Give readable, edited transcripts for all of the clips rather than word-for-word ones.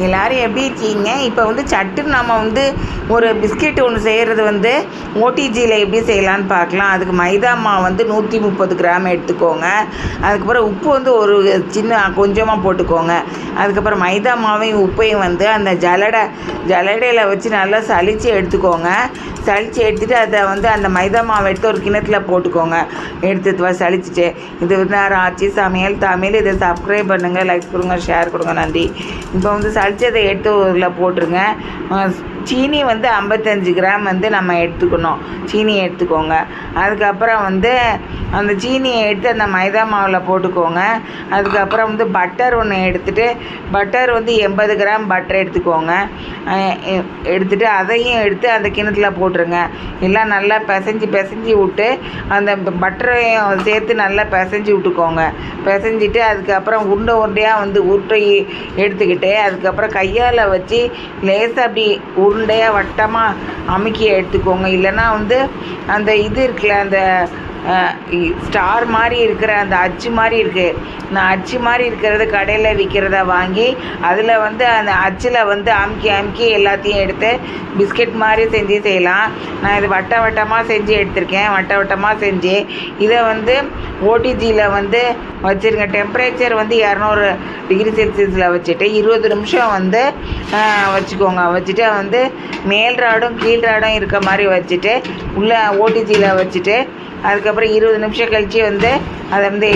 எல்லோரும் எப்படி இருக்கீங்க? இப்போ வந்து சட்டுன்னு நம்ம வந்து ஒரு பிஸ்கெட் ஒன்று செய்கிறது வந்து ஓடிஜியில் எப்படி செய்யலான்னு பார்க்கலாம். அதுக்கு மைதா மாவு வந்து 130 கிராம் எடுத்துக்கோங்க. அதுக்கப்புறம் உப்பு வந்து ஒரு கொஞ்சமாக போட்டுக்கோங்க. அதுக்கப்புறம் மைதா மாவையும் உப்பையும் வந்து அந்த ஜலடையில் வச்சு நல்லா சலித்து எடுத்துக்கோங்க. சலித்து எடுத்துகிட்டு அதை வந்து அந்த மைதா மாவை எடுத்து ஒரு கிணத்துல போட்டுக்கோங்க. எடுத்து சலிச்சுட்டு இது வந்து ஆச்சி சமையல் தமிழ். இதை சப்ஸ்கிரைப் பண்ணுங்கள், லைக் கொடுங்க, ஷேர் கொடுங்க. நன்றி. இப்போ வந்து சலிச்சதை எடுத்து இதில் போட்டுருங்க. சீனி வந்து 55 கிராம் வந்து நம்ம எடுத்துக்கணும். சீனி எடுத்துக்கோங்க. அதுக்கப்புறம் வந்து அந்த சீனியை எடுத்து அந்த மைதா மாவில் போட்டுக்கோங்க. அதுக்கப்புறம் வந்து பட்டர் ஒன்று எடுத்துகிட்டு பட்டர் வந்து 80 கிராம் பட்டர் எடுத்துக்கோங்க. எடுத்துகிட்டு அதையும் எடுத்து அந்த கிணத்துல போட்டுருங்க. எல்லாம் நல்லா பிசைஞ்சு விட்டு அந்த பட்டரையும் சேர்த்து நல்லா பிசைஞ்சு விட்டுக்கோங்க. பிசைஞ்சிட்டு அதுக்கப்புறம் உருண்டையாக வந்து உருட்டை எடுத்துக்கிட்டு அதுக்கப்புறம் கையால் வச்சு லேசாக அப்படி உருண்டையாக வட்டமாக அமுக்கி எடுத்துக்கோங்க. இல்லைன்னா வந்து அந்த இது இருக்குல்ல, அந்த ஸ்டார் மாதிரி இருக்கிற அந்த அச்சு மாதிரி இருக்குது. நான் அச்சு மாதிரி இருக்கிறது கடையில் விற்கிறத வாங்கி அதில் வந்து அந்த அச்சில் வந்து அமுக்கி எல்லாத்தையும் எடுத்து பிஸ்கெட் மாதிரி செஞ்சு செய்யலாம். நான் இது வட்டமாக செஞ்சு எடுத்திருக்கேன். வட்டமாக செஞ்சு இதை வந்து ஓடிஜியில் வந்து வச்சுருங்க. டெம்பரேச்சர் வந்து 200 டிகிரி செல்சியஸில் வச்சுட்டு 20 நிமிஷம் வந்து வச்சுக்கோங்க. வச்சுட்டு வந்து மேல் ராடும் கீழ் ராடும் இருக்க மாதிரி வச்சுட்டு உள்ளே ஓடிஜியில் வச்சுட்டு அதுக்கப்புறம் 20 நிமிஷம் கழித்து வந்து அதை வந்து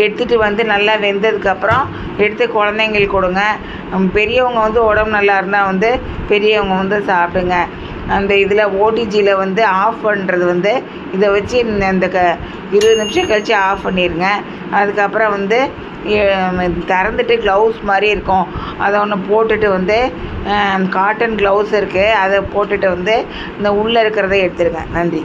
எடுத்துகிட்டு வந்து நல்லா வெந்ததுக்கப்புறம் எடுத்து குழந்தைங்களுக்கு கொடுங்க. பெரியவங்க வந்து உடம்பு நல்லா இருந்தால் வந்து பெரியவங்க வந்து சாப்பிடுங்க. அந்த இதில் ஓடிஜியில் வந்து ஆஃப் பண்ணுறது வந்து இதை வச்சு அந்த 20 நிமிஷம் கழித்து ஆஃப் பண்ணிடுங்க. அதுக்கப்புறம் வந்து திறந்துட்டு க்ளவுஸ் மாதிரி இருக்கும், அதை ஒன்று போட்டுட்டு வந்து காட்டன் க்ளவுஸ் இருக்குது, அதை போட்டுட்டு வந்து இந்த உள்ளே இருக்கிறத எடுத்துருங்க. நன்றி.